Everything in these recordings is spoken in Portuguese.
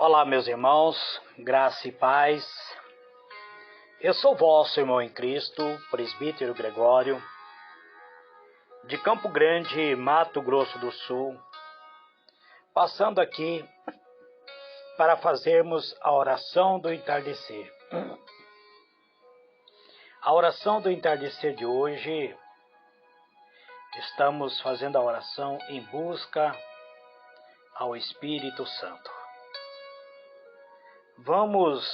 Olá, meus irmãos, graça e paz. Eu sou vosso irmão em Cristo, presbítero Gregório, de Campo Grande, Mato Grosso do Sul, passando aqui para fazermos a oração do entardecer. A oração do entardecer de hoje, estamos fazendo a oração em busca ao Espírito Santo. Vamos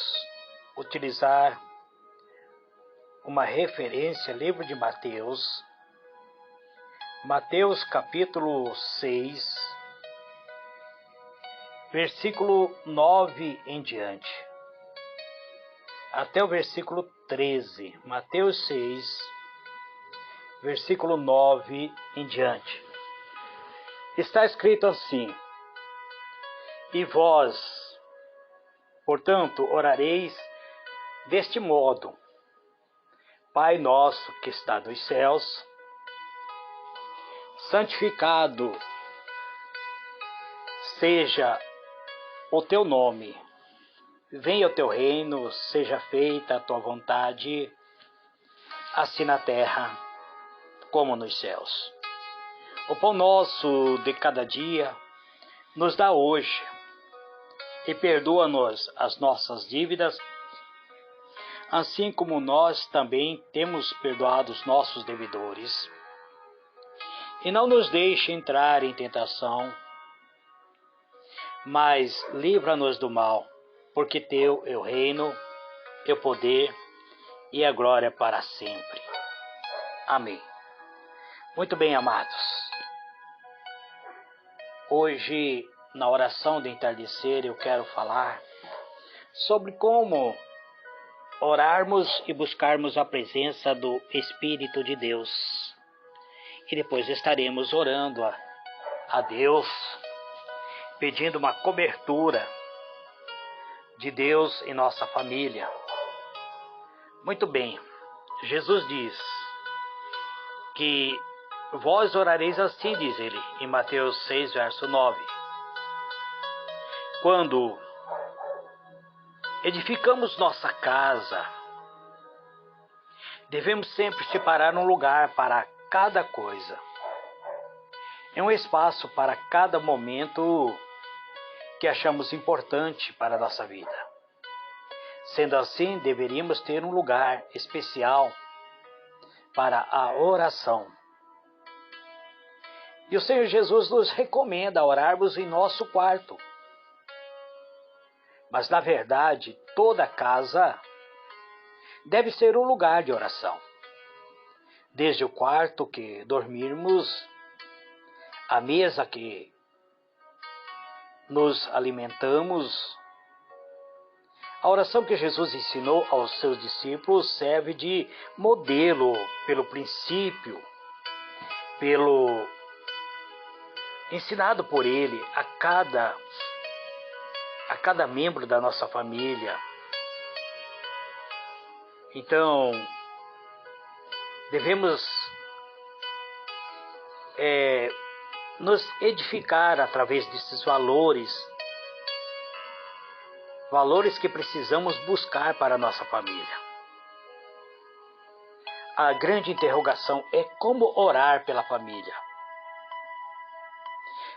utilizar uma referência, livro de Mateus, Mateus capítulo 6, versículo 9 em diante, até o versículo 13, Mateus 6, versículo 9 em diante. Está escrito assim: E vós, portanto, orareis deste modo: Pai nosso que está nos céus, santificado seja o teu nome. Venha o teu reino, seja feita a tua vontade, assim na terra como nos céus. O pão nosso de cada dia nos dá hoje, e perdoa-nos as nossas dívidas, assim como nós também temos perdoado os nossos devedores. E não nos deixe entrar em tentação, mas livra-nos do mal, porque teu é o reino, é o poder e a glória para sempre. Amém. Muito bem, amados. Hoje, na oração do entardecer, eu quero falar sobre como orarmos e buscarmos a presença do Espírito de Deus. E depois estaremos orando a Deus, pedindo uma cobertura de Deus em nossa família. Muito bem, Jesus diz que vós orareis assim, diz ele, em Mateus 6, verso 9. Quando edificamos nossa casa, devemos sempre separar um lugar para cada coisa. É um espaço para cada momento que achamos importante para a nossa vida. Sendo assim, deveríamos ter um lugar especial para a oração. E o Senhor Jesus nos recomenda orarmos em nosso quarto. Mas, na verdade, toda casa deve ser um lugar de oração. Desde o quarto que dormirmos, a mesa que nos alimentamos. A oração que Jesus ensinou aos seus discípulos serve de modelo pelo princípio, pelo ensinado por ele a cada membro da nossa família. Então, devemos nos edificar através desses valores que precisamos buscar para a nossa família. A grande interrogação é como orar pela família.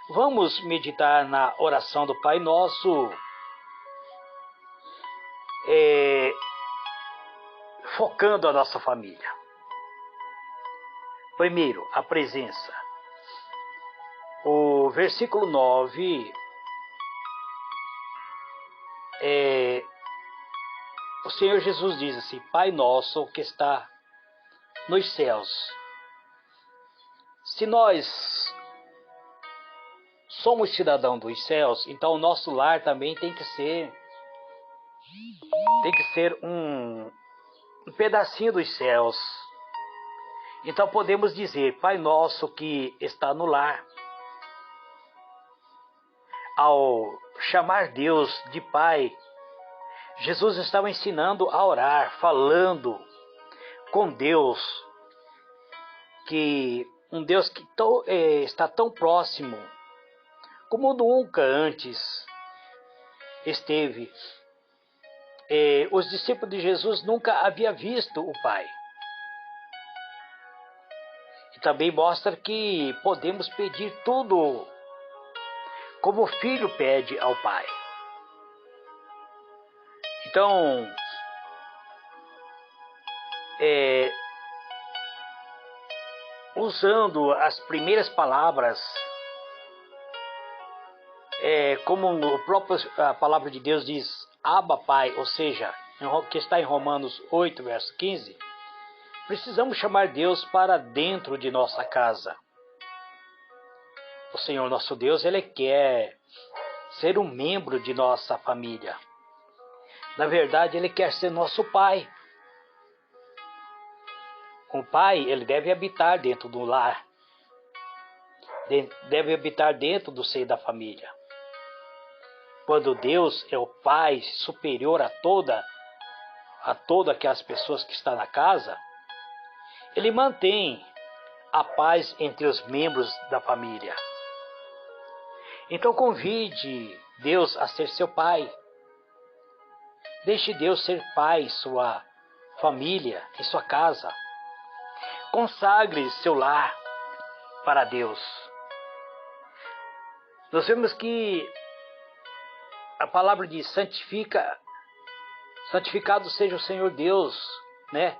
Vamos meditar na oração do Pai Nosso, focando a nossa família. Primeiro, a presença. O versículo 9, o Senhor Jesus diz assim: Pai nosso que está nos céus. Se nós somos cidadãos dos céus, então o nosso lar também tem que ser um pedacinho dos céus. Então podemos dizer: Pai nosso que está no lar. Ao chamar Deus de Pai, Jesus estava ensinando a orar, falando com Deus, que um Deus que está tão próximo como nunca antes. esteve. Os discípulos de Jesus nunca haviam visto o Pai. E também mostra que podemos pedir tudo como o filho pede ao Pai. Então, usando as primeiras palavras, como a palavra de Deus diz, Abba Pai, ou seja, que está em Romanos 8, verso 15, precisamos chamar Deus para dentro de nossa casa. O Senhor nosso Deus, Ele quer ser um membro de nossa família. Na verdade, Ele quer ser nosso Pai. O Pai, Ele deve habitar dentro do lar. Deve habitar dentro do seio da família. Quando Deus é o Pai superior a todas aquelas pessoas que estão na casa, Ele mantém a paz entre os membros da família. Então convide Deus a ser seu Pai. Deixe Deus ser Pai em sua família, em sua casa. Consagre seu lar para Deus. Nós vemos que a palavra diz, santificado seja o Senhor Deus, né?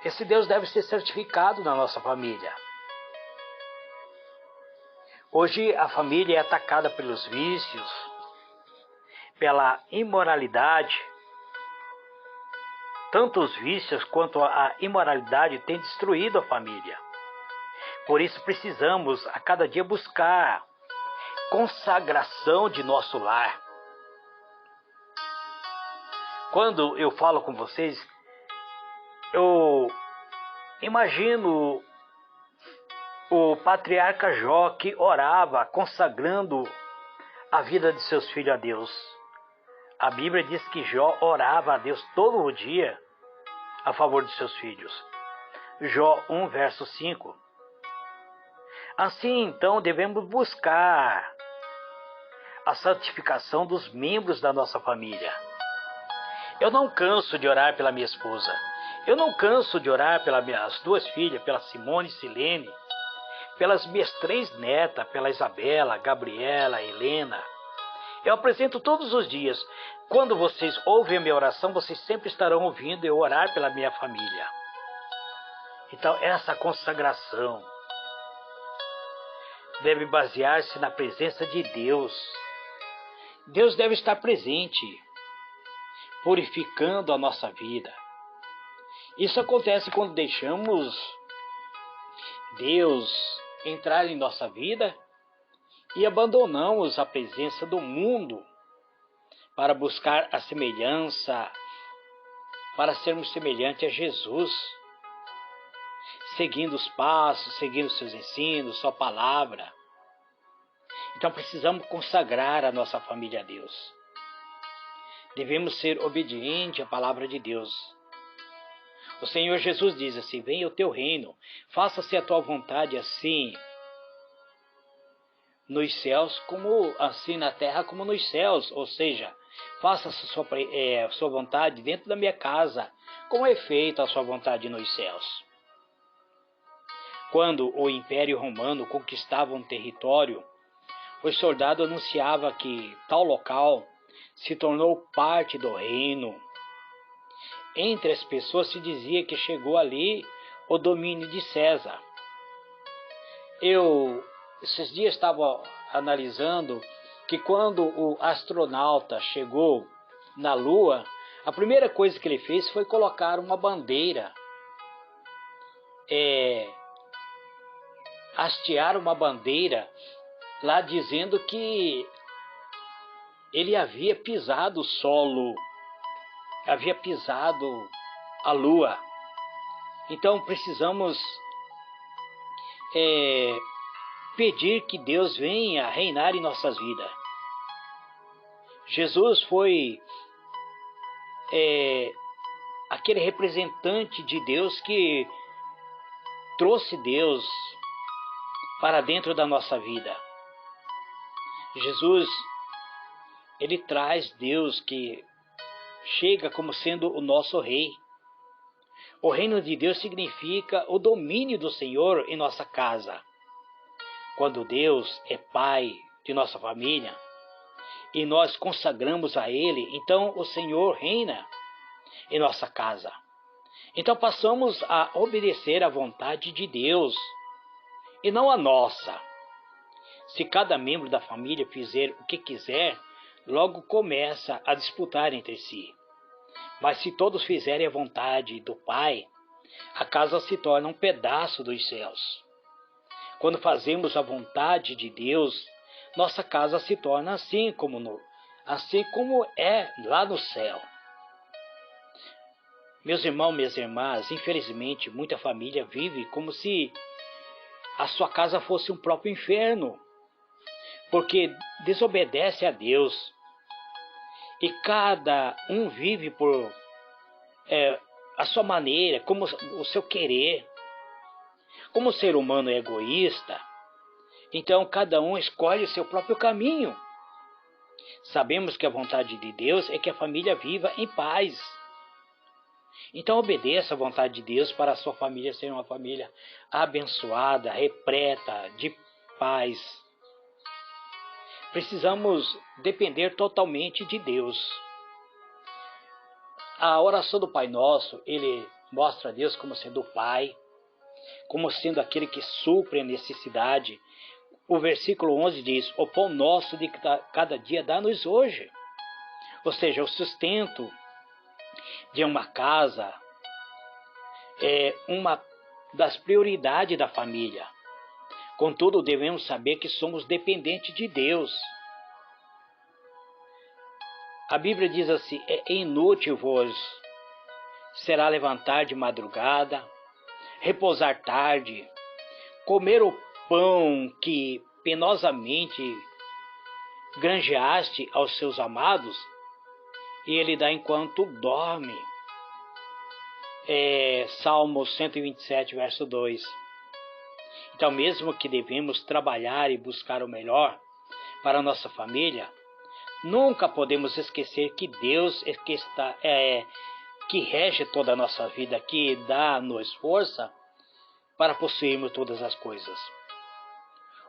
Esse Deus deve ser santificado na nossa família. Hoje a família é atacada pelos vícios, pela imoralidade. Tanto os vícios quanto a imoralidade têm destruído a família. Por isso precisamos a cada dia buscar consagração de nosso lar. Quando eu falo com vocês, eu imagino o patriarca Jó que orava consagrando a vida de seus filhos a Deus. A Bíblia diz que Jó orava a Deus todo o dia a favor de seus filhos. Jó 1, verso 5. Assim, então, devemos buscar a santificação dos membros da nossa família. Eu não canso de orar pela minha esposa. Eu não canso de orar pelas minhas duas filhas, pela Simone e Silene, pelas minhas 3 netas, pela Isabela, Gabriela, Helena. Eu apresento todos os dias. Quando vocês ouvem a minha oração, vocês sempre estarão ouvindo eu orar pela minha família. Então, essa consagração deve basear-se na presença de Deus. Deus deve estar presente, purificando a nossa vida. Isso acontece quando deixamos Deus entrar em nossa vida e abandonamos a presença do mundo para buscar a semelhança, para sermos semelhantes a Jesus, seguindo os passos, seguindo seus ensinos, sua palavra. Então precisamos consagrar a nossa família a Deus. Devemos ser obedientes à palavra de Deus. O Senhor Jesus diz assim, venha o teu reino, faça-se a tua vontade assim nos céus, como assim na terra como nos céus. Ou seja, faça-se a sua vontade dentro da minha casa, como é feita a sua vontade nos céus. Quando o Império Romano conquistava um território, o soldado anunciava que tal local se tornou parte do reino. Entre as pessoas se dizia que chegou ali o domínio de César. Esses dias estava analisando que quando o astronauta chegou na Lua, a primeira coisa que ele fez foi colocar uma bandeira, hastear uma bandeira lá dizendo que ele havia pisado o solo, havia pisado a Lua. Então precisamos pedir que Deus venha reinar em nossas vidas. Jesus foi aquele representante de Deus que trouxe Deus para dentro da nossa vida. Jesus, ele traz Deus que chega como sendo o nosso rei. O reino de Deus significa o domínio do Senhor em nossa casa. Quando Deus é Pai de nossa família e nós consagramos a Ele, então o Senhor reina em nossa casa. Então passamos a obedecer à vontade de Deus e não a nossa. Se cada membro da família fizer o que quiser, logo começa a disputar entre si. Mas se todos fizerem a vontade do Pai, a casa se torna um pedaço dos céus. Quando fazemos a vontade de Deus, nossa casa se torna assim como é lá no céu. Meus irmãos, minhas irmãs, infelizmente, muita família vive como se a sua casa fosse um próprio inferno, porque desobedece a Deus. E cada um vive por a sua maneira, como o seu querer. Como o ser humano é egoísta, então cada um escolhe o seu próprio caminho. Sabemos que a vontade de Deus é que a família viva em paz. Então obedeça à vontade de Deus para a sua família ser uma família abençoada, repleta de paz. Precisamos depender totalmente de Deus. A oração do Pai Nosso, ele mostra a Deus como sendo o Pai, como sendo aquele que supre a necessidade. O versículo 11 diz: o pão nosso de cada dia dá-nos hoje. Ou seja, o sustento de uma casa é uma das prioridades da família. Contudo, devemos saber que somos dependentes de Deus. A Bíblia diz assim: é inútil vos será levantar de madrugada, repousar tarde, comer o pão que penosamente granjeaste aos seus amados, e ele dá enquanto dorme. Salmo 127, verso 2. Então, mesmo que devemos trabalhar e buscar o melhor para a nossa família, nunca podemos esquecer que Deus é que rege toda a nossa vida, que dá-nos força para possuirmos todas as coisas.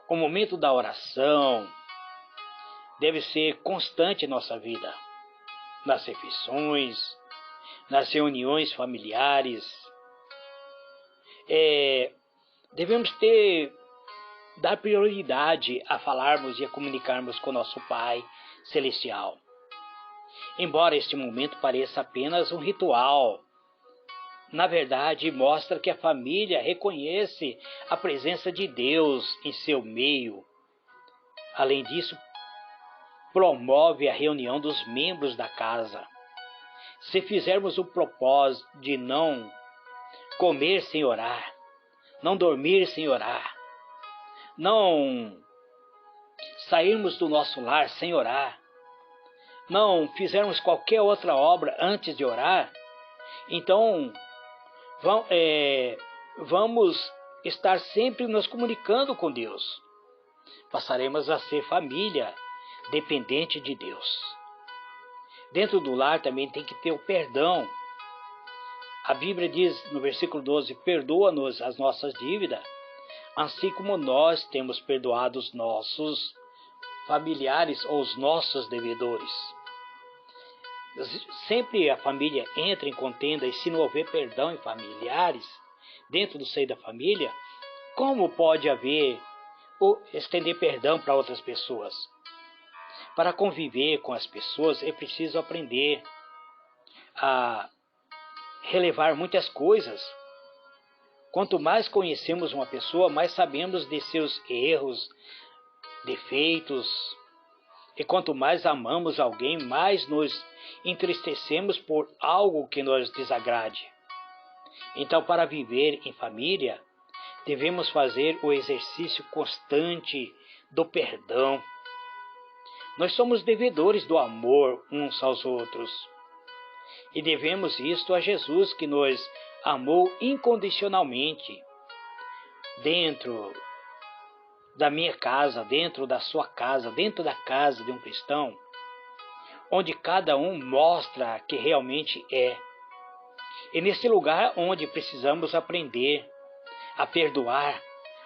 O momento da oração deve ser constante em nossa vida, nas refeições, nas reuniões familiares. Devemos dar prioridade a falarmos e a comunicarmos com nosso Pai Celestial. Embora este momento pareça apenas um ritual, na verdade mostra que a família reconhece a presença de Deus em seu meio. Além disso, promove a reunião dos membros da casa. Se fizermos o propósito de não comer sem orar, não dormir sem orar, não sairmos do nosso lar sem orar, não fizermos qualquer outra obra antes de orar, então vamos estar sempre nos comunicando com Deus. Passaremos a ser família dependente de Deus. Dentro do lar também tem que ter o perdão. A Bíblia diz no versículo 12: perdoa-nos as nossas dívidas, assim como nós temos perdoado os nossos familiares ou os nossos devedores. Sempre a família entra em contenda, e se não houver perdão em familiares, dentro do seio da família, como pode haver ou estender perdão para outras pessoas? Para conviver com as pessoas é preciso aprender a relevar muitas coisas. Quanto mais conhecemos uma pessoa, mais sabemos de seus erros, defeitos. E quanto mais amamos alguém, mais nos entristecemos por algo que nos desagrade. Então, para viver em família, devemos fazer o exercício constante do perdão. Nós somos devedores do amor uns aos outros. E devemos isto a Jesus, que nos amou incondicionalmente. Dentro da minha casa, dentro da sua casa, dentro da casa de um cristão, onde cada um mostra que realmente é. É nesse lugar onde precisamos aprender a perdoar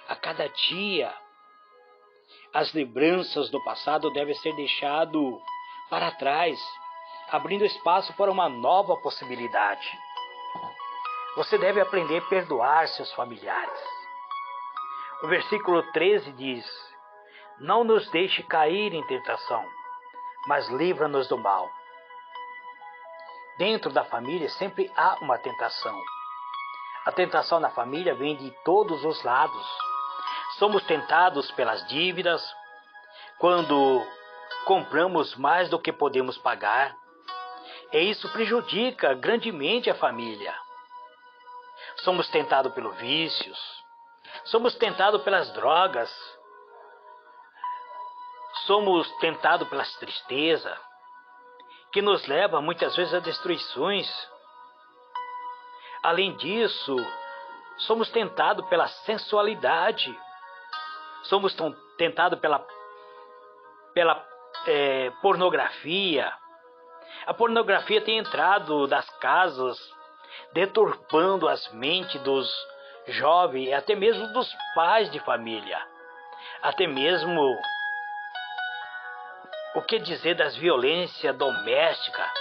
a cada dia. As lembranças do passado devem ser deixadas para trás, abrindo espaço para uma nova possibilidade. Você deve aprender a perdoar seus familiares. O versículo 13 diz: não nos deixe cair em tentação, mas livra-nos do mal. Dentro da família sempre há uma tentação. A tentação na família vem de todos os lados. Somos tentados pelas dívidas, quando compramos mais do que podemos pagar. E isso prejudica grandemente a família. Somos tentados pelos vícios. Somos tentados pelas drogas. Somos tentados pelas tristezas, que nos leva muitas vezes a destruições. Além disso, somos tentados pela sensualidade. Somos tentados pela pornografia. A pornografia tem entrado nas casas, deturpando as mentes dos jovens e até mesmo dos pais de família. Até mesmo, o que dizer das violências domésticas,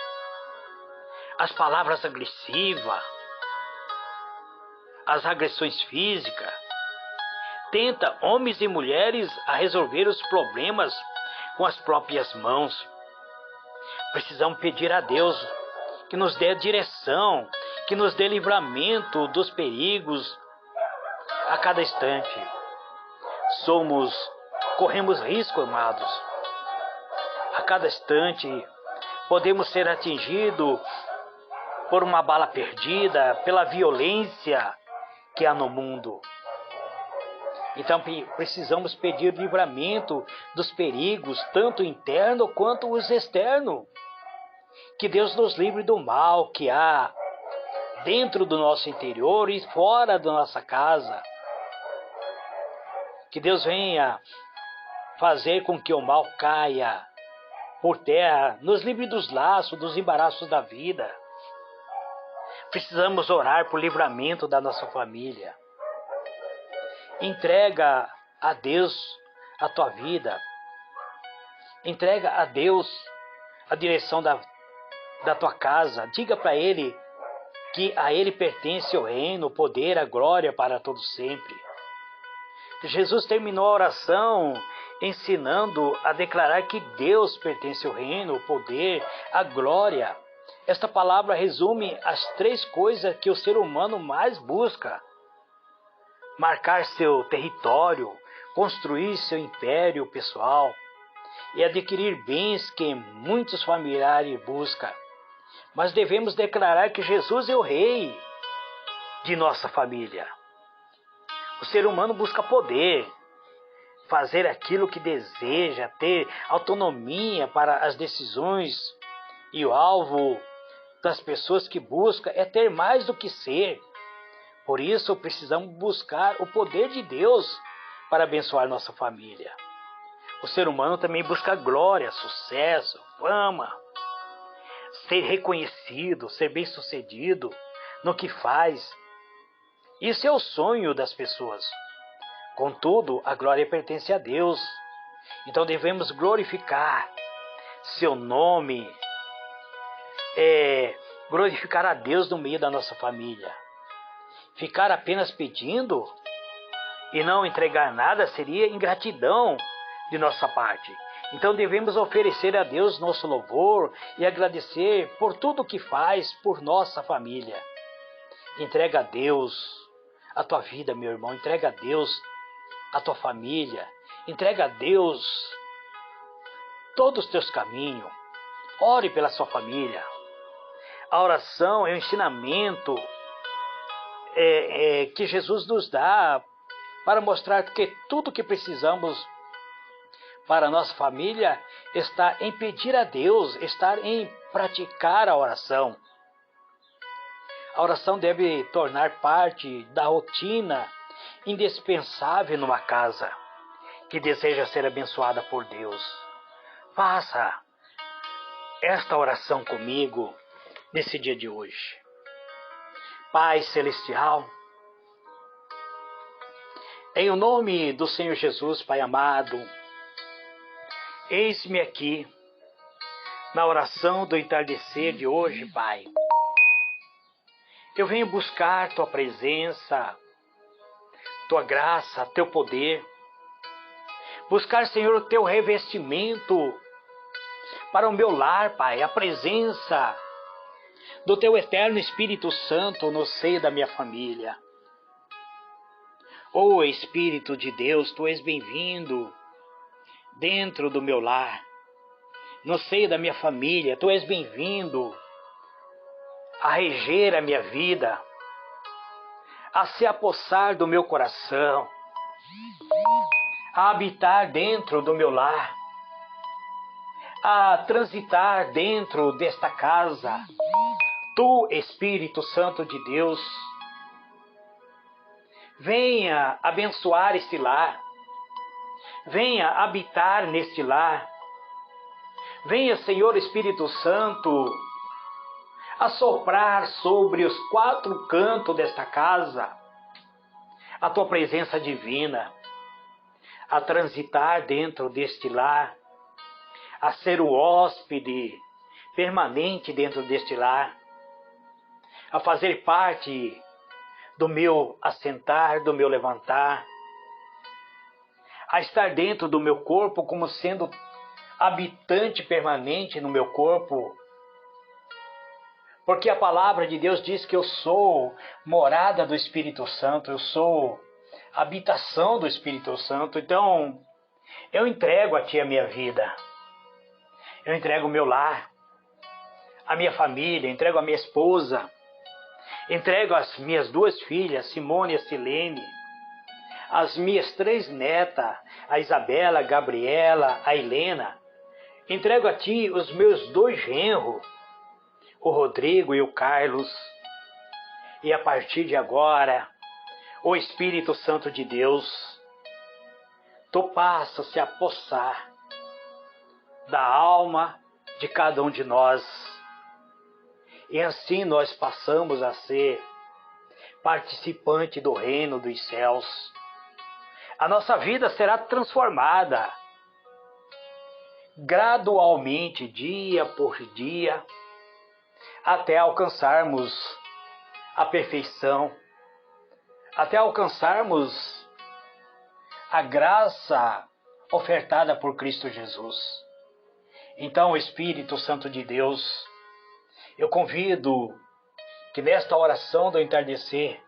as palavras agressivas, as agressões físicas. Tenta homens e mulheres a resolver os problemas com as próprias mãos. Precisamos pedir a Deus que nos dê direção, que nos dê livramento dos perigos a cada instante. Corremos risco, amados. A cada instante podemos ser atingidos por uma bala perdida, pela violência que há no mundo. Então precisamos pedir livramento dos perigos, tanto interno quanto os externos. Que Deus nos livre do mal que há dentro do nosso interior e fora da nossa casa. Que Deus venha fazer com que o mal caia por terra, nos livre dos laços, dos embaraços da vida. Precisamos orar por livramento da nossa família. Entrega a Deus a tua vida. Entrega a Deus a direção da tua casa. Diga para Ele que a Ele pertence o reino, o poder, a glória para todo sempre. Jesus terminou a oração ensinando a declarar que Deus pertence ao reino, o poder, a glória. Esta palavra resume as 3 coisas que o ser humano mais busca: marcar seu território, construir seu império pessoal e adquirir bens que muitos familiares buscam. Mas devemos declarar que Jesus é o rei de nossa família. O ser humano busca poder, fazer aquilo que deseja, ter autonomia para as decisões, e o alvo das pessoas que buscam é ter mais do que ser. Por isso precisamos buscar o poder de Deus para abençoar nossa família. O ser humano também busca glória, sucesso, fama, ser reconhecido, ser bem-sucedido no que faz. Isso é o sonho das pessoas. Contudo, a glória pertence a Deus. Então devemos glorificar seu nome, glorificar a Deus no meio da nossa família. Ficar apenas pedindo e não entregar nada seria ingratidão de nossa parte. Então devemos oferecer a Deus nosso louvor e agradecer por tudo que faz por nossa família. Entrega a Deus a tua vida, meu irmão. Entrega a Deus a tua família. Entrega a Deus todos os teus caminhos. Ore pela sua família. A oração é um ensinamento que Jesus nos dá para mostrar que tudo que precisamos para a nossa família está em pedir a Deus, está em praticar a oração. A oração deve tornar parte da rotina indispensável numa casa que deseja ser abençoada por Deus. Faça esta oração comigo nesse dia de hoje. Pai Celestial, em o nome do Senhor Jesus, Pai amado, eis-me aqui na oração do entardecer de hoje, Pai. Eu venho buscar Tua presença, Tua graça, Teu poder. Buscar, Senhor, o Teu revestimento para o meu lar, Pai, a presença do Teu eterno Espírito Santo no seio da minha família. Ó Espírito de Deus, Tu és bem-vindo dentro do meu lar, no seio da minha família. Tu és bem-vindo a reger a minha vida, a se apossar do meu coração, a habitar dentro do meu lar, a transitar dentro desta casa. Tu, Espírito Santo de Deus, venha abençoar este lar, venha habitar neste lar. Venha, Senhor Espírito Santo, assoprar sobre os quatro cantos desta casa a Tua presença divina, a transitar dentro deste lar, a ser o hóspede permanente dentro deste lar, a fazer parte do meu assentar, do meu levantar, a estar dentro do meu corpo como sendo habitante permanente no meu corpo. Porque a palavra de Deus diz que eu sou morada do Espírito Santo, eu sou habitação do Espírito Santo. Então, eu entrego a Ti a minha vida, eu entrego o meu lar, a minha família, entrego a minha esposa, entrego as minhas 2 filhas, Simone e Silene, as minhas 3 netas, a Isabela, a Gabriela, a Helena. Entrego a Ti os meus 2 genros, o Rodrigo e o Carlos. E a partir de agora, o Espírito Santo de Deus, Tu passa a se apossar da alma de cada um de nós. E assim nós passamos a ser participante do reino dos céus. A nossa vida será transformada gradualmente, dia por dia, até alcançarmos a perfeição, até alcançarmos a graça ofertada por Cristo Jesus. Então, Espírito Santo de Deus, eu convido que nesta oração do entardecer,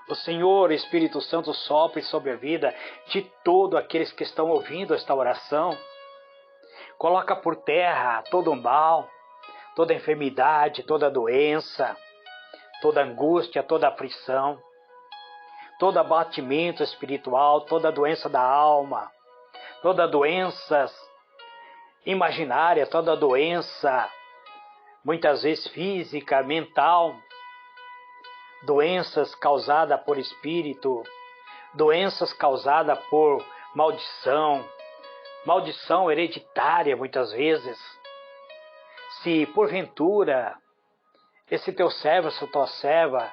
o Senhor Espírito Santo sopre sobre a vida de todos aqueles que estão ouvindo esta oração. Coloca por terra todo o mal, toda enfermidade, toda doença, toda angústia, toda aflição, todo abatimento espiritual, toda doença da alma, toda doença imaginária, toda doença, muitas vezes física, mental, doenças causadas por espírito, doenças causadas por maldição, maldição hereditária muitas vezes. Se porventura esse teu servo, essa tua serva,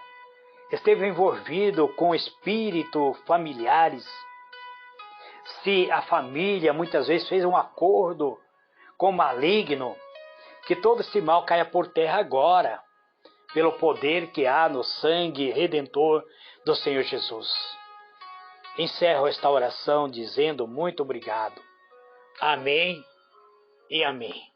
esteve envolvido com espíritos familiares, se a família muitas vezes fez um acordo com o maligno, que todo esse mal caia por terra agora, pelo poder que há no sangue redentor do Senhor Jesus. Encerro esta oração dizendo muito obrigado. Amém e amém.